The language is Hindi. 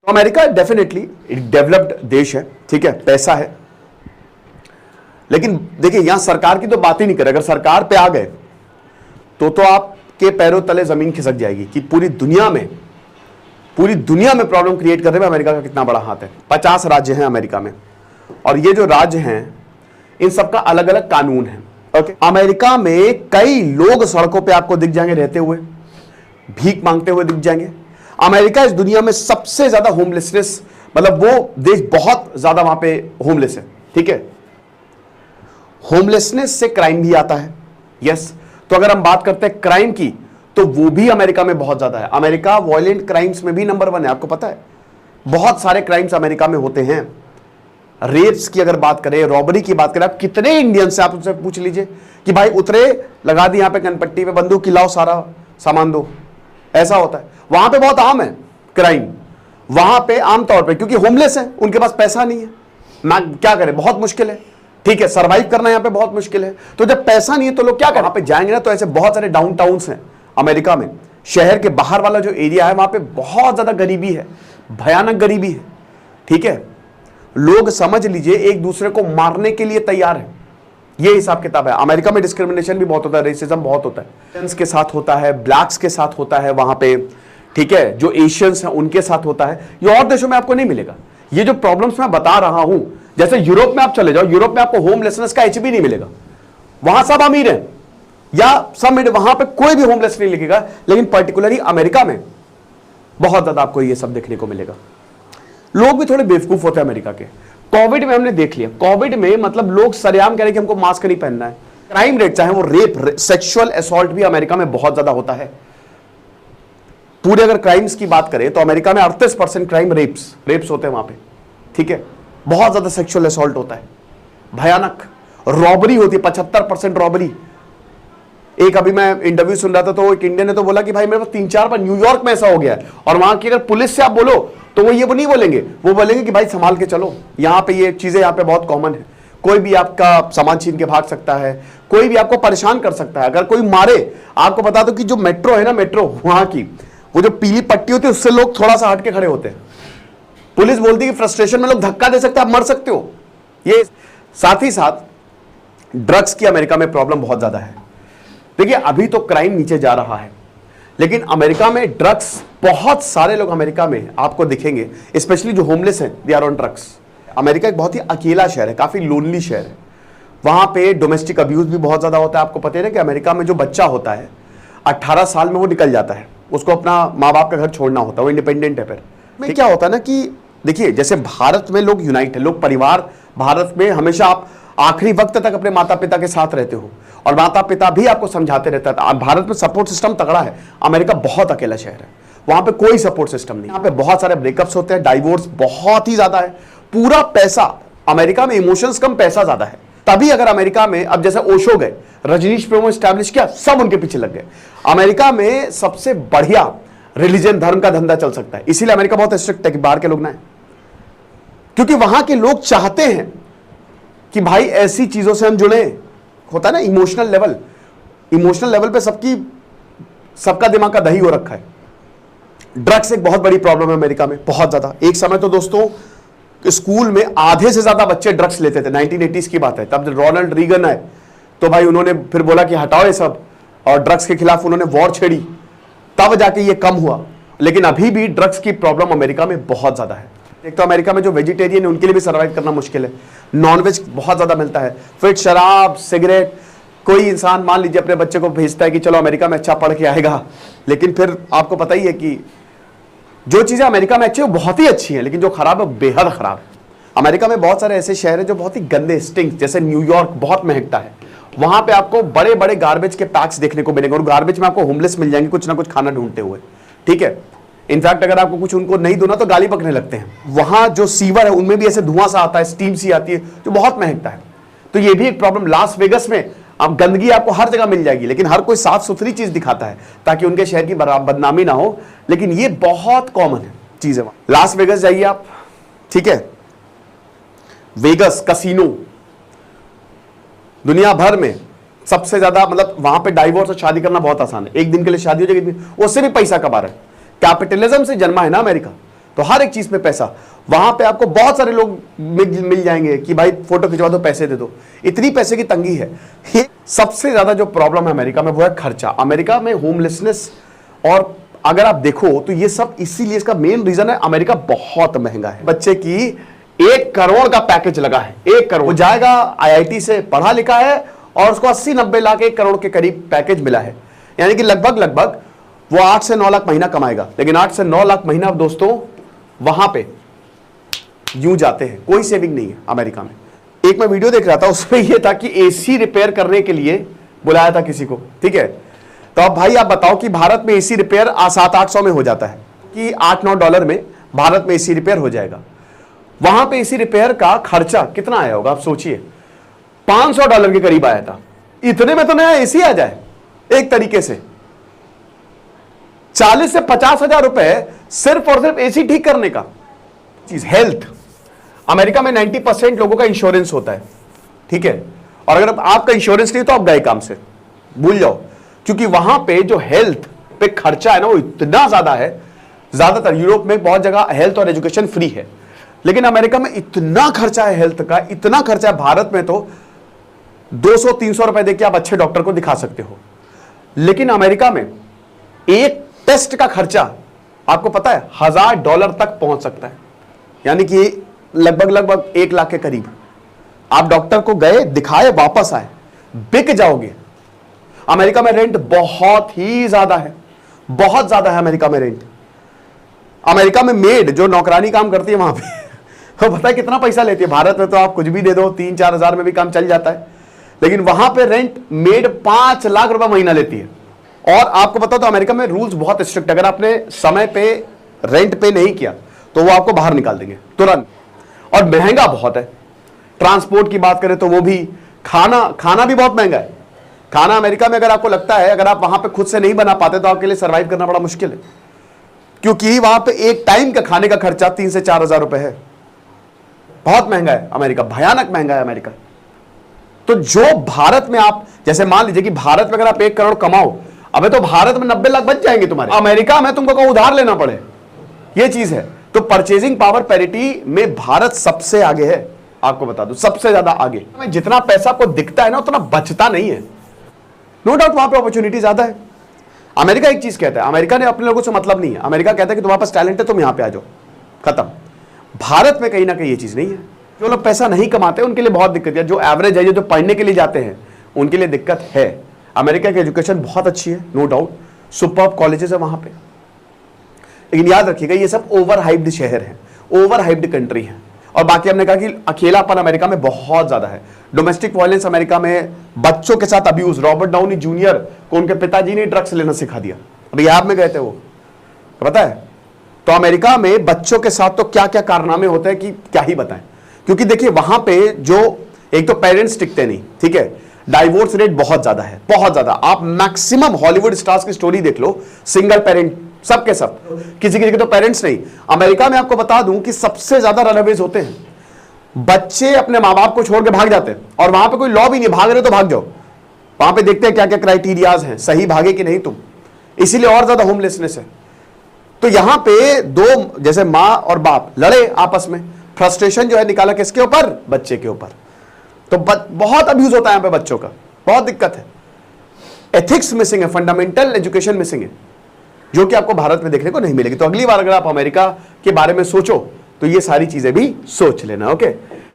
अमेरिका डेफिनेटली डेवलप्ड देश है, ठीक है, पैसा है, लेकिन देखिए यहां सरकार की तो बात ही नहीं करे। अगर सरकार पे आ गए तो आपके पैरों तले जमीन खिसक जाएगी कि पूरी दुनिया में प्रॉब्लम क्रिएट करने में अमेरिका का कितना बड़ा हाथ है। 50 राज्य हैं अमेरिका में, और ये जो राज्य हैं इन सबका अलग अलग कानून है। ओके, अमेरिका में कई लोग सड़कों पे आपको दिख जाएंगे रहते हुए, भीख मांगते हुए दिख जाएंगे। अमेरिका इस दुनिया में सबसे ज्यादा होमलेसनेस, मतलब वो देश बहुत ज्यादा वहां पे होमलेस है, ठीक है। होमलेसनेस से क्राइम भी आता है, यस। तो अगर हम बात करते हैं क्राइम की, तो वो भी अमेरिका में बहुत ज्यादा है। अमेरिका वायलेंट क्राइम्स में भी नंबर 1 है, आपको पता है। बहुत सारे क्राइम्स अमेरिका में होते हैं। रेप्स की अगर बात करें, रॉबरी की बात करें, आप कितने इंडियन से आप उनसे पूछ लीजिए कि भाई उतरे, लगा दी यहां पे कनपट्टी पे बंदूक की, लाओ सारा सामान दो, ऐसा होता है। वहां पे बहुत आम है क्राइम, वहां पे आमतौर पे, क्योंकि होमलेस है, उनके पास पैसा नहीं है, ना क्या करें, बहुत मुश्किल है, ठीक है, सरवाइव करना यहां पे बहुत मुश्किल है। तो जब पैसा नहीं है तो लोग क्या करें, वहां पे जाएंगे ना, तो ऐसे बहुत सारे डाउन टाउन्स हैं अमेरिका में। शहर के बाहर वाला जो एरिया है वहां पे बहुत ज्यादा गरीबी है, भयानक गरीबी है, ठीक है। लोग समझ लीजिए एक दूसरे को मारने के लिए तैयार है, ये हिसाब किताब है। अमेरिका में डिस्क्रिमिनेशन भी बहुत होता है, रेसिज्म बहुत होता है, एशियंस के साथ होता है, ब्लैक्स के साथ होता है वहां पे, ठीक है, जो एशियंस हैं उनके साथ होता है। ये और देशों में आपको नहीं मिलेगा। ये जो प्रॉब्लम्स मैं बता रहा हूं, जैसे यूरोप में आप चले जाओ, यूरोप में आपको होमलेसनेस का एच भी नहीं मिलेगा, वहां सब अमीर है या सब, वहां पे कोई भी होमलेस नहीं लिखेगा, लेकिन पर्टिकुलरली अमेरिका में बहुत ज्यादा आपको ये सब देखने को मिलेगा। लोग भी थोड़े बेवकूफ होते हैं अमेरिका के। कोविड में हमने देख लिया, कोविड में मतलब लोग सरेआम कह रहे कि हमको मास्क नहीं पहनना है। क्राइम रेट, चाहे वो रेप, सेक्सुअल असॉल्ट भी अमेरिका में बहुत ज्यादा होता है। पूरे अगर क्राइम्स की बात करें तो अमेरिका में 38% क्राइम रेप्स होते हैं वहां पे, ठीक है। बहुत ज्यादा सेक्सुअल असॉल्ट होता है, भयानक। रॉबरी होती है, 75% रॉबरी। एक अभी मैं इंटरव्यू सुन रहा था, तो एक इंडियन ने तो बोला कि भाई मेरे पास 3-4 बार न्यूयॉर्क में ऐसा हो गया है, और वहां की अगर पुलिस से आप बोलो तो वो ये नहीं बोलेंगे, वो बोलेंगे कि भाई संभाल के चलो, यहां पे ये चीजें यहां पे बहुत कॉमन है। कोई भी आपका सामान छीन के भाग सकता है, कोई भी आपको परेशान कर सकता है। अगर कोई मारे, आपको बता दो कि जो मेट्रो है ना, मेट्रो वहां की वो जो पीली पट्टी होती है उससे लोग थोड़ा सा हट के खड़े होते हैं। पुलिस बोलती है कि फ्रस्ट्रेशन में लोग धक्का दे सकते हैं, आप मर सकते हो। ये साथ ही साथ ड्रग्स की अमेरिका में प्रॉब्लम बहुत ज्यादा है। देखिए अभी तो क्राइम नीचे जा रहा है, लेकिन अमेरिका में ड्रग्स, बहुत सारे लोग अमेरिका में आपको दिखेंगे, स्पेशली जो होमलेस हैं, they are on drugs. America एक बहुत ही अकेला शहर है, काफी लोनली शहर है। वहां पे डोमेस्टिक अब्यूज भी बहुत ज्यादा होता है। आपको पता है ना कि अमेरिका में जो बच्चा होता है 18 साल में वो निकल जाता है, उसको अपना माँ बाप का घर छोड़ना होता है, वो इंडिपेंडेंट है। फिर में क्या होता है ना कि देखिए जैसे भारत में लोग यूनाइट है, लोग परिवार, भारत में हमेशा आप आखिरी वक्त तक अपने माता पिता के साथ रहते हो, और माता पिता भी आपको समझाते रहता है। भारत में सपोर्ट सिस्टम तगड़ा है, अमेरिका बहुत अकेला शहर है, वहां पे कोई सपोर्ट सिस्टम नहीं। यहाँ पे बहुत सारे ब्रेकअप्स होते हैं, डाइवोर्स बहुत ही ज्यादा है। पूरा पैसा अमेरिका में, इमोशंस कम, पैसा ज्यादा है। तभी अगर अमेरिका में अब जैसे ओशो गए, रजनीश प्रेमो स्टैब्लिश किया, सब उनके पीछे लग गए। अमेरिका में सबसे बढ़िया रिलीजन, धर्म का धंधा चल सकता है, इसीलिए अमेरिका बहुत स्ट्रिक्ट है कि बाहर के लोग ना है, क्योंकि वहां के लोग चाहते हैं कि भाई ऐसी चीजों से हम जुड़े। होता है ना इमोशनल लेवल पे सबका दिमाग का दही हो रखा है। ड्रग्स एक बहुत बड़ी प्रॉब्लम है अमेरिका में, बहुत ज्यादा। एक समय तो दोस्तों स्कूल में आधे से ज्यादा बच्चे ड्रग्स लेते थे, 1980s की बात है। तब रोनाल्ड रीगन आए तो भाई उन्होंने फिर बोला कि हटाओ ये सब, और ड्रग्स के खिलाफ उन्होंने वॉर छेड़ी, तब जाके ये कम हुआ। लेकिन अभी भी ड्रग्स की प्रॉब्लम अमेरिका में बहुत ज्यादा है। एक तो अमेरिका में जो वेजिटेरियन है उनके लिए भी सर्वाइव करना मुश्किल है, नॉनवेज बहुत ज्यादा मिलता है। फिर शराब, सिगरेट, कोई इंसान मान लीजिए अपने बच्चे को भेजता है कि चलो अमेरिका में अच्छा पढ़ के आएगा, लेकिन फिर आपको पता ही है कि जो चीजें अमेरिका में अच्छी है वो बहुत ही अच्छी है, लेकिन जो खराब है बेहद खराब है। अमेरिका में बहुत सारे ऐसे शहर हैं जो बहुत ही गंदे, स्टिंक, जैसे न्यूयॉर्क बहुत महकता है। वहां पे आपको बड़े बड़े गार्बेज के पैक्स देखने को मिलेंगे, और गार्बेज में आपको होमलेस मिल जाएंगे कुछ ना कुछ खाना ढूंढते हुए, ठीक है। इनफैक्ट अगर आपको कुछ उनको नहीं दो ना तो गाली पकड़ने लगते हैं। वहां जो सीवर है उनमें भी ऐसे धुआं सा आता है, स्टीम सी आती है, जो बहुत महकता है। तो ये भी एक प्रॉब्लम। लास वेगस में अब गंदगी आपको हर जगह मिल जाएगी, लेकिन हर कोई साफ सुथरी चीज दिखाता है ताकि उनके शहर की बदनामी ना हो, लेकिन ये बहुत कॉमन है चीजें। लास वेगस जाइए आप, ठीक है, वेगस कसिनो दुनिया भर में सबसे ज्यादा, मतलब वहां पे डाइवोर्स और शादी करना बहुत आसान है। एक दिन के लिए शादी हो जाएगी, उससे भी पैसा कमा रहा है। कैपिटलिज्म से जन्मा है ना अमेरिका, तो हर एक चीज में पैसा, वहां पे आपको बहुत सारे लोग मिल जाएंगे कि भाई फोटो खिंचवा दो, पैसे दे दो। इतनी पैसे की तंगी है। ये सबसे ज्यादा जो प्रॉब्लम है अमेरिका में वो है खर्चा। अमेरिका में होमलेसनेस, और अगर आप देखो तो ये सब इसीलिए, इसका मेन रीजन है अमेरिका बहुत महंगा है। बच्चे की 1 करोड़ का पैकेज लगा है, 1 करोड़। वो जाएगा, आईआईटी से पढ़ा लिखा है और उसको 80-90 लाख 1 करोड़ के करीब पैकेज मिला है, यानी कि लगभग वो 8 से 9 लाख महीना कमाएगा। लेकिन 8 से 9 लाख महीना दोस्तों वहां पे यूं जाते हैं, कोई सेविंग नहीं है अमेरिका में। एक मैं वीडियो देख रहा था, उसमें यह था कि एसी रिपेयर करने के लिए बुलाया था किसी को, ठीक है। तो अब भाई आप बताओ कि भारत में एसी रिपेयर 700-800 में हो जाता है, कि $8-9 में भारत में एसी रिपेयर हो जाएगा। वहां पे एसी रिपेयर का खर्चा कितना आया होगा आप सोचिए, $500 के करीब आया था। इतने में तो नया एसी आ जाए एक तरीके से। 40 से 50 हजार रुपए सिर्फ और सिर्फ एसी ठीक करने का चीज। हेल्थ, अमेरिका में 90% लोगों का इंश्योरेंस होता है, ठीक है। और अगर आपका इंश्योरेंस नहीं तो आप गए काम से, भूल जाओ। क्योंकि वहां पे जो हेल्थ पे खर्चा है ना वो इतना ज्यादा है। ज्यादातर यूरोप में बहुत जगह हेल्थ और एजुकेशन फ्री है, लेकिन अमेरिका में इतना खर्चा है हेल्थ का, इतना खर्चा है। भारत में तो 200-300 रुपए देके आप अच्छे डॉक्टर को दिखा सकते हो, लेकिन अमेरिका में एक टेस्ट का खर्चा आपको पता है $1000 तक पहुंच सकता है, यानी कि लगभग 1 लाख के करीब। आप डॉक्टर को गए, दिखाए, वापस आए, बिक जाओगे। अमेरिका में रेंट बहुत ही ज्यादा है, बहुत ज्यादा है अमेरिका में रेंट। अमेरिका में मेड जो नौकरानी काम करती है वहां पे वो पता है कितना पैसा लेती है। भारत में तो आप कुछ भी दे दो, 3-4 हजार में भी काम चल जाता है, लेकिन वहां पे रेंट मेड 5 लाख रुपए महीना लेती है। और आपको पता तो अमेरिका में रूल्स बहुत स्ट्रिक्ट, अगर आपने समय पे रेंट पे नहीं किया तो वो आपको बाहर निकाल देंगे तुरंत। और महंगा बहुत है। ट्रांसपोर्ट की बात करें तो वो भी, खाना भी बहुत महंगा है। खाना अमेरिका में अगर आपको लगता है अगर आप वहां पे खुद से नहीं बना पाते तो आपके लिए सर्वाइव करना बड़ा मुश्किल है, क्योंकि वहां पे एक टाइम का खाने का खर्चा 3 से 4 हजार रुपए है। बहुत महंगा है अमेरिका, भयानक महंगा है अमेरिका। तो जो भारत में आप, जैसे मान लीजिए कि भारत में अगर आप 1 करोड़ कमाओ, अबे तो भारत में 90 लाख बच जाएंगे तुम्हारे। अमेरिका में तुमको को उधार लेना पड़े, ये चीज है। तो परचेजिंग पावर पैरिटी में भारत सबसे आगे है, आपको बता दूं, सबसे ज्यादा आगे। जितना पैसा आपको दिखता है ना उतना बचता नहीं है। नो डाउट वहां पे अपॉर्चुनिटी ज्यादा है। अमेरिका एक चीज कहता है, अमेरिका ने अपने लोगों से मतलब नहीं है। अमेरिका कहता है कि तुम्हारे पास टैलेंट है, तुम यहां पे आ जाओ, खत्म। भारत में कहीं ना कहीं ये चीज नहीं है। जो लोग पैसा नहीं कमाते उनके लिए बहुत दिक्कत है। जो एवरेज है, जो पढ़ने के लिए जाते हैं, उनके लिए दिक्कत है। अमेरिका की एजुकेशन बहुत अच्छी है, नो डाउट, सुपर्ब कॉलेजेस है वहां पे, लेकिन याद रखिएगा ये सब ओवर हाइप्ड शहर है, ओवर हाइप्ड कंट्री है। और बाकी हमने कहा कि अकेलापन अमेरिका में बहुत ज्यादा है। डोमेस्टिक वायलेंस अमेरिका में, बच्चों के साथ अब्यूज। रॉबर्ट डाउनी जूनियर को उनके पिताजी ने ड्रग्स लेना सिखा दिया, अभी आप में गए थे वो, पता है। तो अमेरिका में बच्चों के साथ तो क्या क्या कारनामे होते हैं कि क्या ही बताएं। क्योंकि देखिए वहां पे जो एक तो पेरेंट्स टिकते नहीं, ठीक है, डाइवोर्स रेट बहुत ज्यादा है, बहुत ज्यादा। आप मैक्सिमम हॉलीवुड स्टार्स की स्टोरी देख लो, सिंगल पेरेंट, सबके सब, किसी के तो पेरेंट्स नहीं। अमेरिका में आपको बता दूं कि सबसे ज्यादा रनअवेज होते हैं। बच्चे अपने माँ बाप को छोड़ के भाग जाते हैं, और वहां पे कोई लॉ भी नहीं, भाग रहे तो भाग जाओ। वहां पे देखते हैं क्या क्या क्राइटेरियाज हैं, सही भागे कि नहीं तुम, इसीलिए और ज्यादा होमलेसनेस है। तो यहां पे दो, जैसे माँ और बाप लड़े आपस में, फ्रस्ट्रेशन जो है निकाला किसके ऊपर, बच्चे के ऊपर। तो बहुत अब्यूज होता है यहां पे बच्चों का, बहुत दिक्कत है। एथिक्स मिसिंग है, फंडामेंटल एजुकेशन मिसिंग है, जो कि आपको भारत में देखने को नहीं मिलेगी। तो अगली बार अगर आप अमेरिका के बारे में सोचो तो ये सारी चीजें भी सोच लेना, ओके।